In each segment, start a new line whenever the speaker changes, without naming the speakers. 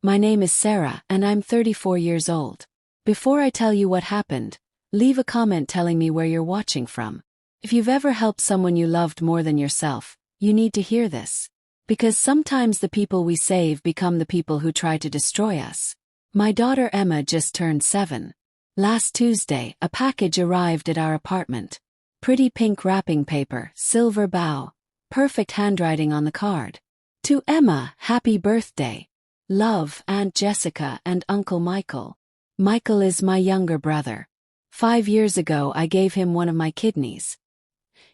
My name is Sarah, and I'm 34 years old. Before I tell you what happened, leave a comment telling me where you're watching from. If you've ever helped someone you loved more than yourself, you need to hear this. Because sometimes the people we save become the people who try to destroy us. My daughter Emma just turned 7. Last Tuesday, a package arrived at our apartment. Pretty pink wrapping paper, silver bow, perfect handwriting on the card. To Emma, happy birthday. Love, Aunt Jessica and Uncle Michael. Michael is my younger brother. 5 years ago I gave him one of my kidneys.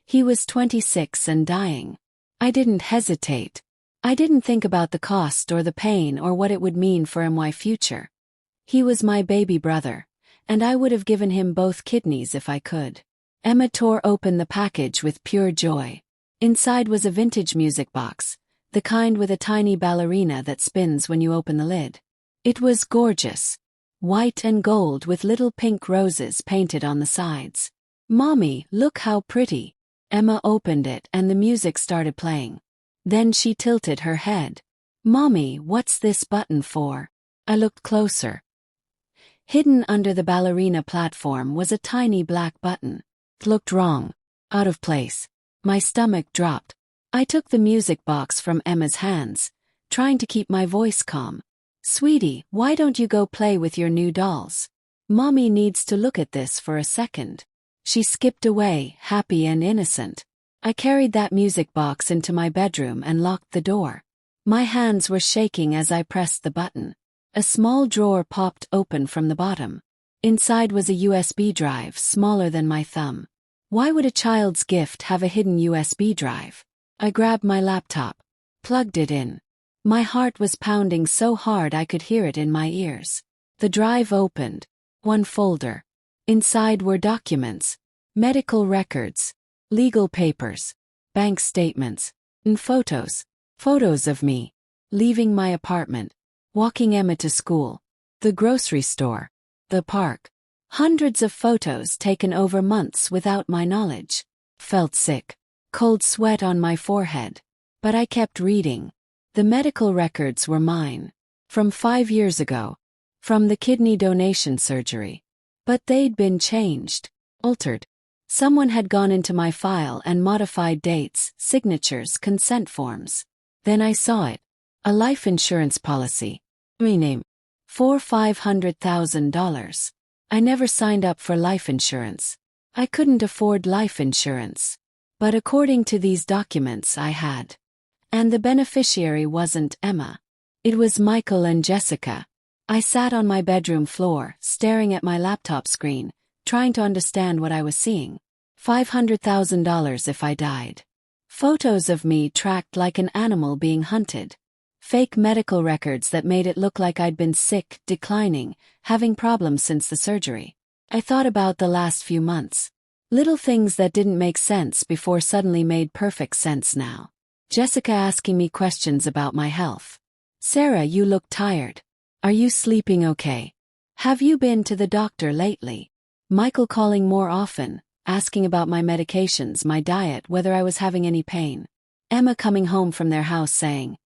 He was 26 and dying. I didn't hesitate. I didn't think about the cost or the pain or what it would mean for my future. He was my baby brother, and I would have given him both kidneys if I could. Emma tore open the package with pure joy. Inside was a vintage music box, the kind with a tiny ballerina that spins when you open the lid. It was gorgeous. White and gold with little pink roses painted on the sides. "Mommy, look how pretty." Emma opened it and the music started playing. Then she tilted her head. "Mommy, what's this button for?" I looked closer. Hidden under the ballerina platform was a tiny black button. It looked wrong. Out of place. My stomach dropped. I took the music box from Emma's hands, trying to keep my voice calm. "Sweetie, why don't you go play with your new dolls? Mommy needs to look at this for a second." She skipped away, happy and innocent. I carried that music box into my bedroom and locked the door. My hands were shaking as I pressed the button. A small drawer popped open from the bottom. Inside was a USB drive smaller than my thumb. Why would a child's gift have a hidden USB drive? I grabbed my laptop, plugged it in. My heart was pounding so hard I could hear it in my ears. The drive opened. One folder. Inside were documents, medical records, legal papers, bank statements, and photos. Photos of me, leaving my apartment, walking Emma to school, the grocery store, the park. Hundreds of photos taken over months without my knowledge. Felt sick. Cold sweat on my forehead. But I kept reading. The medical records were mine. From 5 years ago. From the kidney donation surgery. But they'd been changed. Altered. Someone had gone into my file and modified dates, signatures, consent forms. Then I saw it. A life insurance policy. Rename. For $500,000. I never signed up for life insurance. I couldn't afford life insurance. But according to these documents I had. And the beneficiary wasn't Emma. It was Michael and Jessica. I sat on my bedroom floor, staring at my laptop screen, trying to understand what I was seeing. $500,000 if I died. Photos of me tracked like an animal being hunted. Fake medical records that made it look like I'd been sick, declining, having problems since the surgery. I thought about the last few months. Little things that didn't make sense before suddenly made perfect sense now. Jessica asking me questions about my health. "Sarah, you look tired. Are you sleeping okay? Have you been to the doctor lately?" Michael calling more often, asking about my medications, my diet, whether I was having any pain. Emma coming home from their house saying,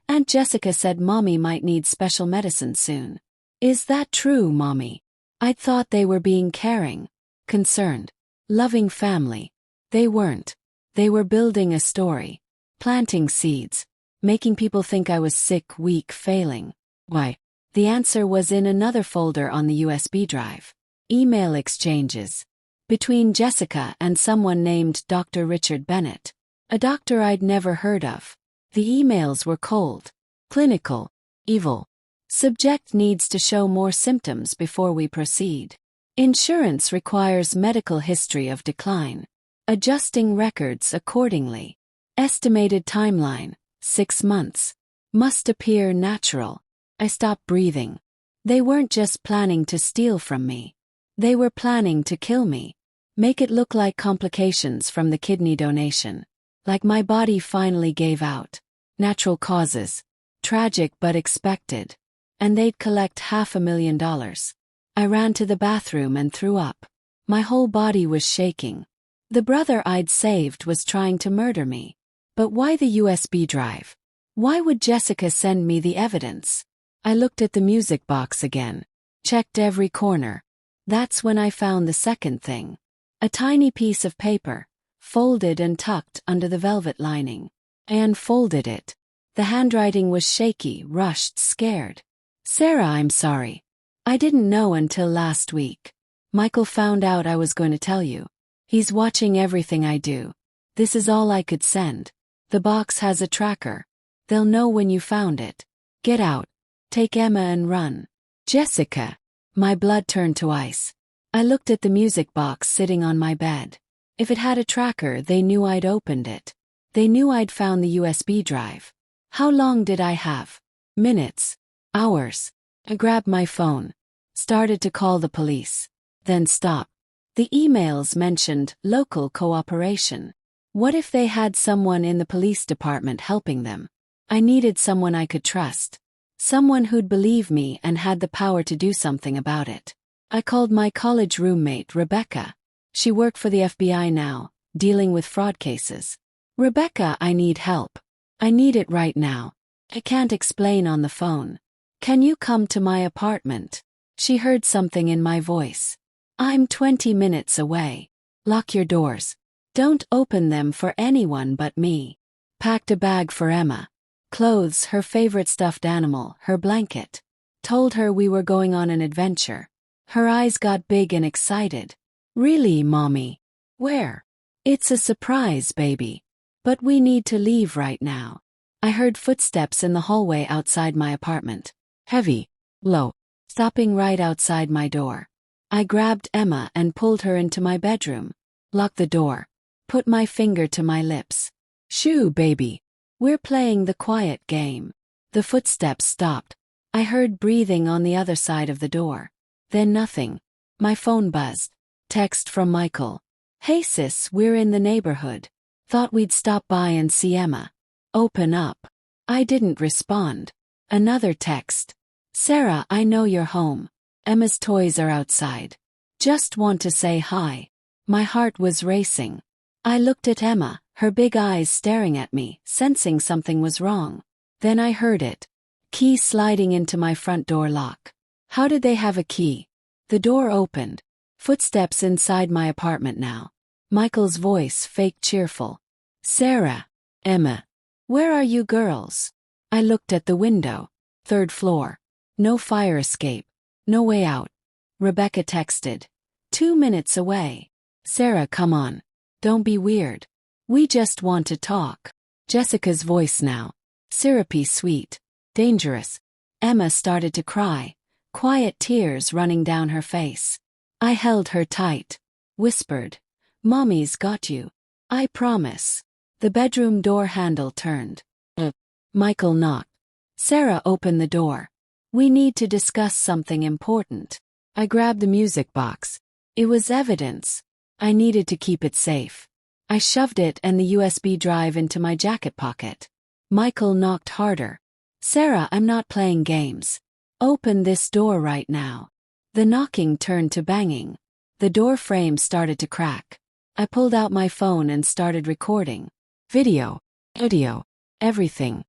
"Aunt Jessica said Mommy might need special medicine soon." Is that true, Mommy? I'd thought they were being caring, concerned, loving family. They weren't. They were building a story, planting seeds, making people think I was sick, weak, failing. Why? The answer was in another folder on the USB drive. Email exchanges. Between Jessica and someone named Dr. Richard Bennett. A doctor I'd never heard of. The emails were cold, clinical, evil. Subject needs to show more symptoms before we proceed. Insurance requires medical history of decline. Adjusting records accordingly. Estimated timeline, 6 months. Must appear natural. I stopped breathing. They weren't just planning to steal from me. They were planning to kill me. Make it look like complications from the kidney donation. Like my body finally gave out. Natural causes. Tragic but expected. And they'd collect $500,000. I ran to the bathroom and threw up. My whole body was shaking. The brother I'd saved was trying to murder me. But why the USB drive? Why would Jessica send me the evidence? I looked at the music box again. Checked every corner. That's when I found the second thing. A tiny piece of paper, folded and tucked under the velvet lining. I unfolded it. The handwriting was shaky, rushed, scared. Sarah, I'm sorry. I didn't know until last week. Michael found out I was going to tell you. He's watching everything I do. This is all I could send. The box has a tracker. They'll know when you found it. Get out. Take Emma and run. Jessica. My blood turned to ice. I looked at the music box sitting on my bed. If it had a tracker, they knew I'd opened it. They knew I'd found the USB drive. How long did I have? Minutes. Hours. I grabbed my phone. Started to call the police. Then stopped. The emails mentioned local cooperation. What if they had someone in the police department helping them? I needed someone I could trust. Someone who'd believe me and had the power to do something about it. I called my college roommate, Rebecca. She worked for the FBI now, dealing with fraud cases. Rebecca, I need help. I need it right now. I can't explain on the phone. Can you come to my apartment? She heard something in my voice. I'm 20 minutes away. Lock your doors. Don't open them for anyone but me. Packed a bag for Emma. Clothes, her favorite stuffed animal, her blanket. Told her we were going on an adventure. Her eyes got big and excited. Really, Mommy? Where? It's a surprise, baby. But we need to leave right now. I heard footsteps in the hallway outside my apartment. Heavy, low, stopping right outside my door. I grabbed Emma and pulled her into my bedroom. Locked the door. Put my finger to my lips. Shoo, baby. We're playing the quiet game. The footsteps stopped. I heard breathing on the other side of the door. Then nothing. My phone buzzed. Text from Michael. Hey sis, we're in the neighborhood. Thought we'd stop by and see Emma. Open up. I didn't respond. Another text. Sarah, I know you're home. Emma's toys are outside. Just want to say hi. My heart was racing. I looked at Emma, her big eyes staring at me, sensing something was wrong. Then I heard it. Key sliding into my front door lock. How did they have a key? The door opened. Footsteps inside my apartment now. Michael's voice, fake cheerful. Sarah. Emma. Where are you girls? I looked at the window. 3rd floor. No fire escape. No way out. Rebecca texted. 2 minutes away. Sarah, come on. Don't be weird. We just want to talk. Jessica's voice now. Syrupy sweet. Dangerous. Emma started to cry. Quiet tears running down her face. I held her tight. Whispered. Mommy's got you. I promise. The bedroom door handle turned. Michael knocked. Sarah opened the door. We need to discuss something important. I grabbed the music box. It was evidence. I needed to keep it safe. I shoved it and the USB drive into my jacket pocket. Michael knocked harder. Sarah, I'm not playing games. Open this door right now. The knocking turned to banging. The door frame started to crack. I pulled out my phone and started recording. Video, audio, everything.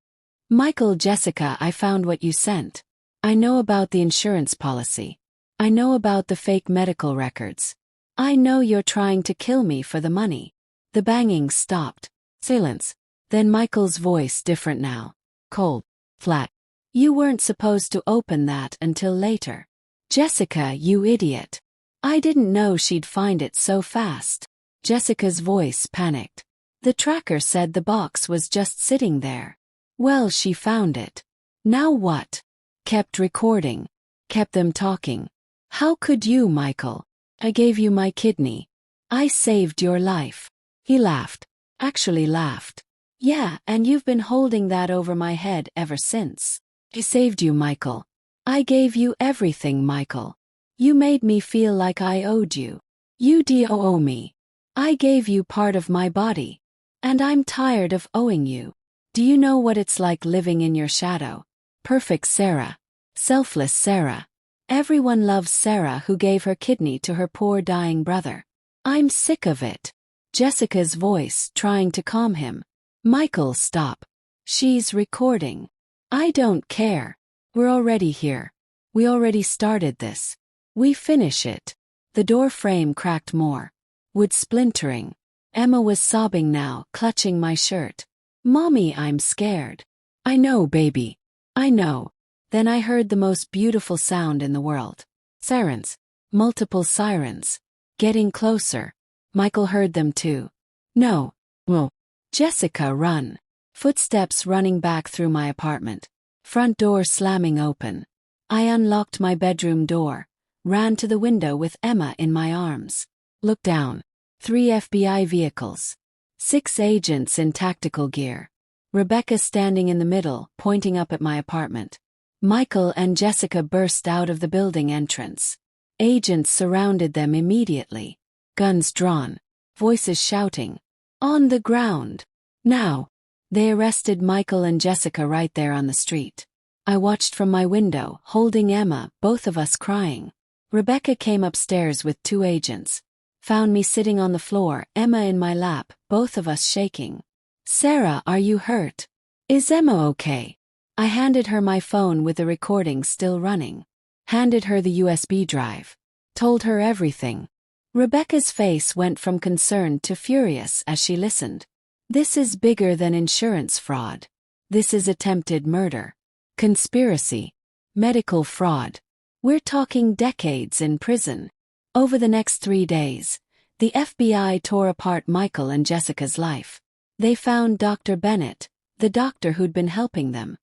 Michael, Jessica, I found what you sent. I know about the insurance policy. I know about the fake medical records. I know you're trying to kill me for the money. The banging stopped. Silence. Then Michael's voice, different now. Cold. Flat. You weren't supposed to open that until later. Jessica, you idiot. I didn't know she'd find it so fast. Jessica's voice panicked. The tracker said the box was just sitting there. Well, she found it. Now what? Kept recording. Kept them talking. How could you, Michael? I gave you my kidney. I saved your life. He laughed. Actually laughed. Yeah, and you've been holding that over my head ever since. I saved you, Michael. I gave you everything, Michael. You made me feel like I owed you. You do owe me. I gave you part of my body. And I'm tired of owing you. Do you know what it's like living in your shadow? Perfect Sarah. Selfless Sarah. Everyone loves Sarah who gave her kidney to her poor dying brother. I'm sick of it. Jessica's voice, trying to calm him. Michael, stop. She's recording. I don't care. We're already here. We already started this. We finish it. The door frame cracked more. Wood splintering. Emma was sobbing now, clutching my shirt. Mommy, I'm scared. I know, baby. I know. Then I heard the most beautiful sound in the world. Sirens. Multiple sirens. Getting closer. Michael heard them too. No. Well. Jessica, run. Footsteps running back through my apartment. Front door slamming open. I unlocked my bedroom door. Ran to the window with Emma in my arms. Looked down. 3 FBI vehicles. 6 agents in tactical gear. Rebecca standing in the middle, pointing up at my apartment. Michael and Jessica burst out of the building entrance. Agents surrounded them immediately. Guns drawn. Voices shouting. On the ground. Now. They arrested Michael and Jessica right there on the street. I watched from my window, holding Emma, both of us crying. Rebecca came upstairs with 2 agents. Found me sitting on the floor, Emma in my lap, both of us shaking. Sarah, are you hurt? Is Emma okay? I handed her my phone with the recording still running. Handed her the USB drive. Told her everything. Rebecca's face went from concerned to furious as she listened. This is bigger than insurance fraud. This is attempted murder. Conspiracy. Medical fraud. We're talking decades in prison. Over the next 3 days, the FBI tore apart Michael and Jessica's life. They found Dr. Bennett, the doctor who'd been helping them.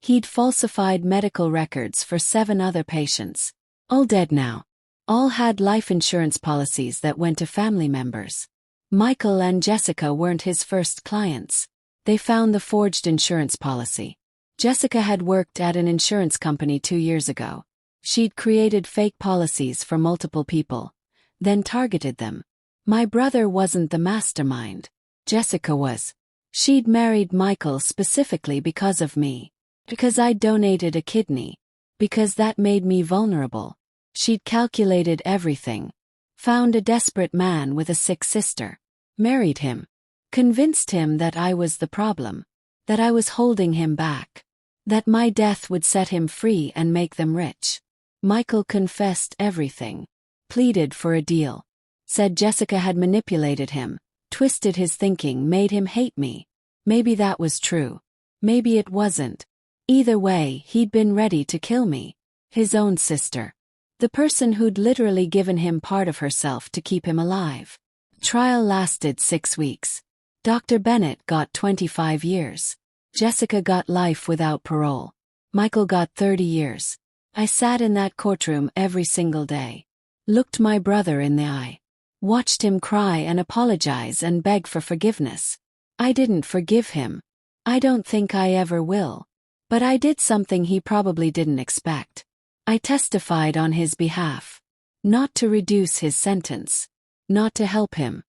He'd falsified medical records for 7 other patients. All dead now. All had life insurance policies that went to family members. Michael and Jessica weren't his first clients. They found the forged insurance policy. Jessica had worked at an insurance company 2 years ago. She'd created fake policies for multiple people, then targeted them. My brother wasn't the mastermind. Jessica was. She'd married Michael specifically because of me. Because I donated a kidney. Because that made me vulnerable. She'd calculated everything. Found a desperate man with a sick sister. Married him. Convinced him that I was the problem. That I was holding him back. That my death would set him free and make them rich. Michael confessed everything. Pleaded for a deal. Said Jessica had manipulated him, twisted his thinking, made him hate me. Maybe that was true. Maybe it wasn't. Either way, he'd been ready to kill me. His own sister. The person who'd literally given him part of herself to keep him alive. Trial lasted 6 weeks. Dr. Bennett got 25 years. Jessica got life without parole. Michael got 30 years. I sat in that courtroom every single day. Looked my brother in the eye. Watched him cry and apologize and beg for forgiveness. I didn't forgive him. I don't think I ever will. But I did something he probably didn't expect. I testified on his behalf. Not to reduce his sentence. Not to help him.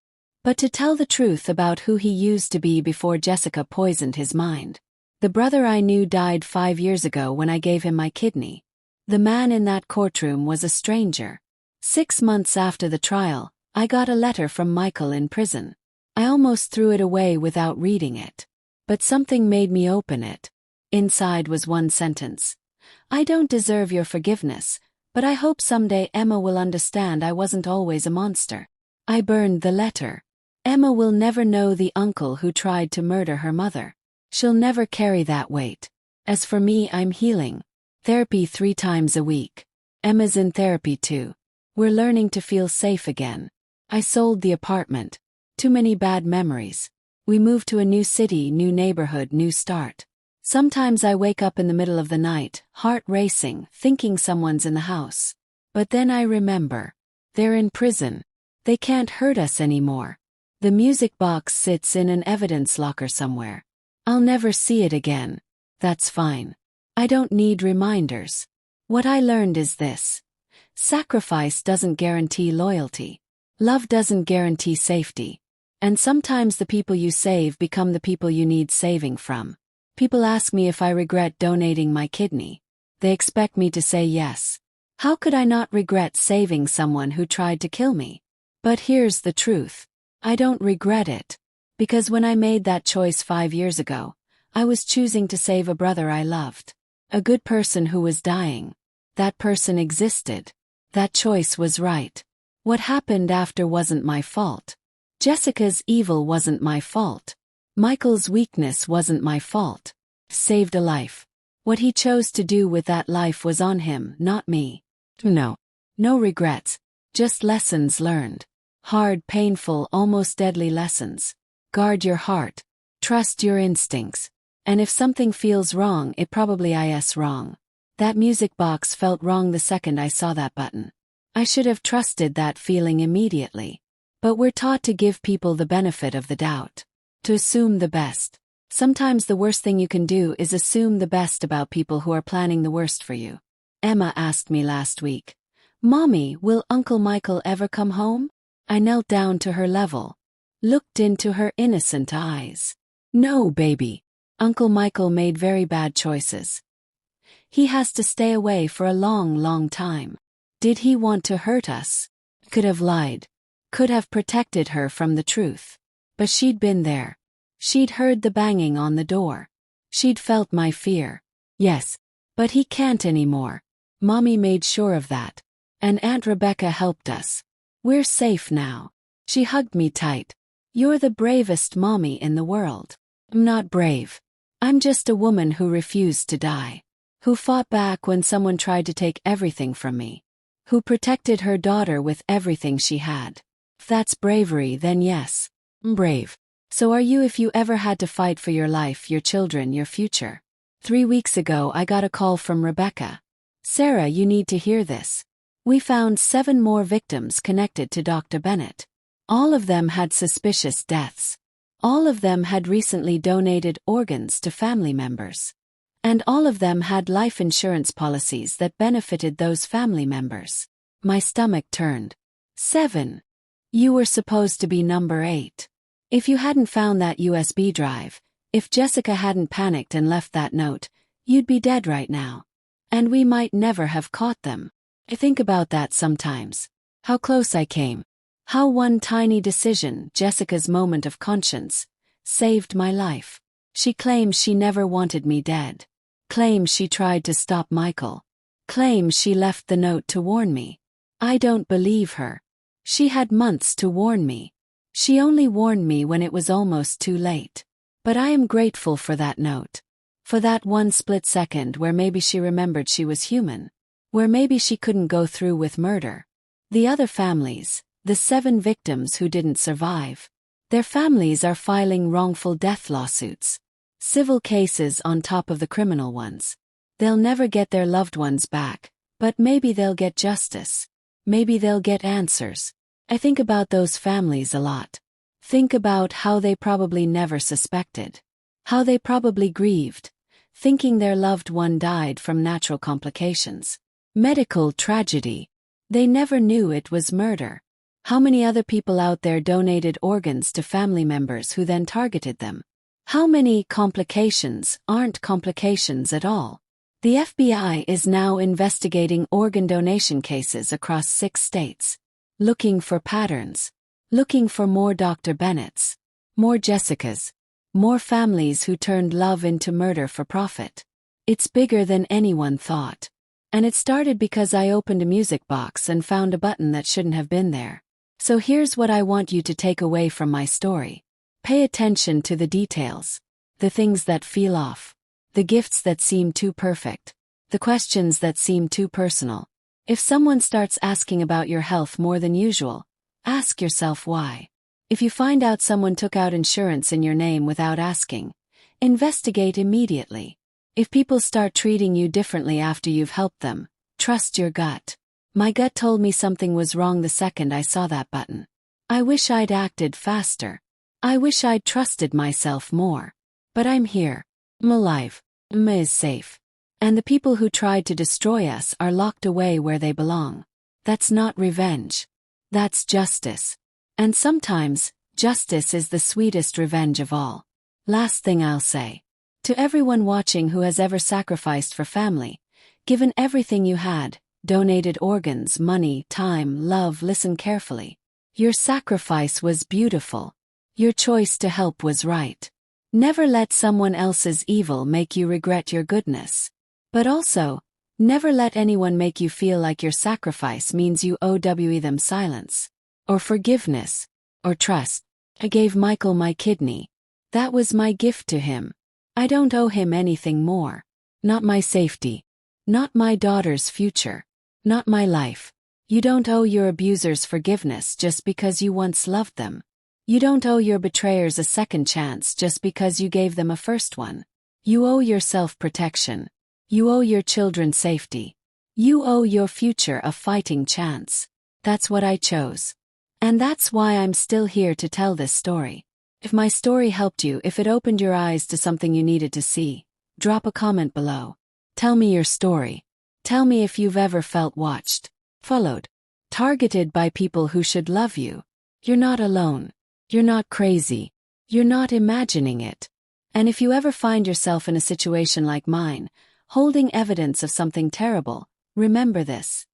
But to tell the truth about who he used to be before Jessica poisoned his mind. The brother I knew died 5 years ago when I gave him my kidney. The man in that courtroom was a stranger. 6 months after the trial, I got a letter from Michael in prison. I almost threw it away without reading it. But something made me open it. Inside was one sentence. I don't deserve your forgiveness, but I hope someday Emma will understand I wasn't always a monster. I burned the letter. Emma will never know the uncle who tried to murder her mother. She'll never carry that weight. As for me, I'm healing. Therapy 3 times a week. Emma's in therapy too. We're learning to feel safe again. I sold the apartment. Too many bad memories. We moved to a new city, new neighborhood, new start. Sometimes I wake up in the middle of the night, heart racing, thinking someone's in the house. But then I remember. They're in prison. They can't hurt us anymore. The music box sits in an evidence locker somewhere. I'll never see it again. That's fine. I don't need reminders. What I learned is this. Sacrifice doesn't guarantee loyalty. Love doesn't guarantee safety. And sometimes the people you save become the people you need saving from. People ask me if I regret donating my kidney. They expect me to say yes. How could I not regret saving someone who tried to kill me? But here's the truth. I don't regret it. Because when I made that choice 5 years ago, I was choosing to save a brother I loved. A good person who was dying. That person existed. That choice was right. What happened after wasn't my fault. Jessica's evil wasn't my fault. Michael's weakness wasn't my fault. Saved a life. What he chose to do with that life was on him, not me. No. No regrets. Just lessons learned. Hard, painful, almost deadly lessons. Guard your heart. Trust your instincts. And if something feels wrong, it probably is wrong. That music box felt wrong the second I saw that button. I should have trusted that feeling immediately. But we're taught to give people the benefit of the doubt. To assume the best. Sometimes the worst thing you can do is assume the best about people who are planning the worst for you. Emma asked me last week, "Mommy, will Uncle Michael ever come home?" I knelt down to her level. Looked into her innocent eyes. "No, baby. Uncle Michael made very bad choices. He has to stay away for a long, long time. Did he want to hurt us? Could have lied. Could have protected her from the truth. But she'd been there. She'd heard the banging on the door. She'd felt my fear. Yes. But he can't anymore. Mommy made sure of that. And Aunt Rebecca helped us. We're safe now." She hugged me tight. "You're the bravest mommy in the world." "I'm not brave. I'm just a woman who refused to die. Who fought back when someone tried to take everything from me. Who protected her daughter with everything she had. If that's bravery, then yes, I'm brave. So are you if you ever had to fight for your life, your children, your future." 3 weeks ago I got a call from Rebecca. "Sarah, you need to hear this. We found 7 more victims connected to Dr. Bennett. All of them had suspicious deaths. All of them had recently donated organs to family members. And all of them had life insurance policies that benefited those family members." My stomach turned. 7. You were supposed to be number 8. If you hadn't found that USB drive, if Jessica hadn't panicked and left that note, you'd be dead right now. And we might never have caught them. I think about that sometimes. How close I came. How one tiny decision, Jessica's moment of conscience, saved my life. She claims she never wanted me dead. Claims she tried to stop Michael. Claims she left the note to warn me. I don't believe her. She had months to warn me. She only warned me when it was almost too late. But I am grateful for that note. For that one split second where maybe she remembered she was human. Where maybe she couldn't go through with murder. The other families, the 7 victims who didn't survive. Their families are filing wrongful death lawsuits. Civil cases on top of the criminal ones. They'll never get their loved ones back, but maybe they'll get justice. Maybe they'll get answers. I think about those families a lot. Think about how they probably never suspected. How they probably grieved, thinking their loved one died from natural complications. Medical tragedy. They never knew it was murder. How many other people out there donated organs to family members who then targeted them? How many complications aren't complications at all? The FBI is now investigating organ donation cases across 6 states. Looking for patterns. Looking for more Dr. Bennetts. More Jessicas. More families who turned love into murder for profit. It's bigger than anyone thought. And it started because I opened a music box and found a button that shouldn't have been there. So here's what I want you to take away from my story. Pay attention to the details. The things that feel off. The gifts that seem too perfect. The questions that seem too personal. If someone starts asking about your health more than usual, ask yourself why. If you find out someone took out insurance in your name without asking, investigate immediately. If people start treating you differently after you've helped them, trust your gut. My gut told me something was wrong the second I saw that button. I wish I'd acted faster. I wish I'd trusted myself more. But I'm here. I'm alive. I'm safe. And the people who tried to destroy us are locked away where they belong. That's not revenge. That's justice. And sometimes, justice is the sweetest revenge of all. Last thing I'll say. To everyone watching who has ever sacrificed for family, given everything you had, donated organs, money, time, love, listen carefully. Your sacrifice was beautiful. Your choice to help was right. Never let someone else's evil make you regret your goodness. But also, never let anyone make you feel like your sacrifice means you owe them silence, or forgiveness, or trust. I gave Michael my kidney. That was my gift to him. I don't owe him anything more. Not my safety. Not my daughter's future. Not my life. You don't owe your abusers forgiveness just because you once loved them. You don't owe your betrayers a second chance just because you gave them a first one. You owe yourself protection. You owe your children safety. You owe your future a fighting chance. That's what I chose. And that's why I'm still here to tell this story. If my story helped you, if it opened your eyes to something you needed to see, drop a comment below. Tell me your story. Tell me if you've ever felt watched, followed, targeted by people who should love you. You're not alone. You're not crazy. You're not imagining it. And if you ever find yourself in a situation like mine, holding evidence of something terrible, remember this.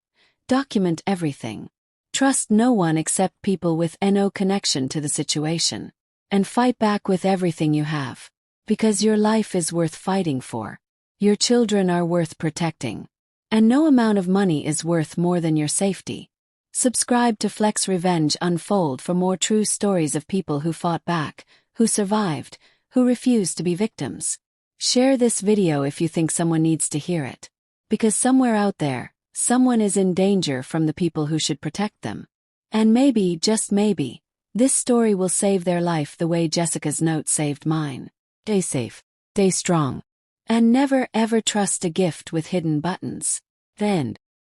Document everything. Trust no one except people with no connection to the situation. And fight back with everything you have. Because your life is worth fighting for. Your children are worth protecting. And no amount of money is worth more than your safety. Subscribe to Flex Revenge Unfold for more true stories of people who fought back, who survived, who refused to be victims. Share this video if you think someone needs to hear it. Because somewhere out there, someone is in danger from the people who should protect them. And maybe, just maybe, this story will save their life the way Jessica's note saved mine. Stay safe, stay strong, and never ever trust a gift with hidden buttons. The end.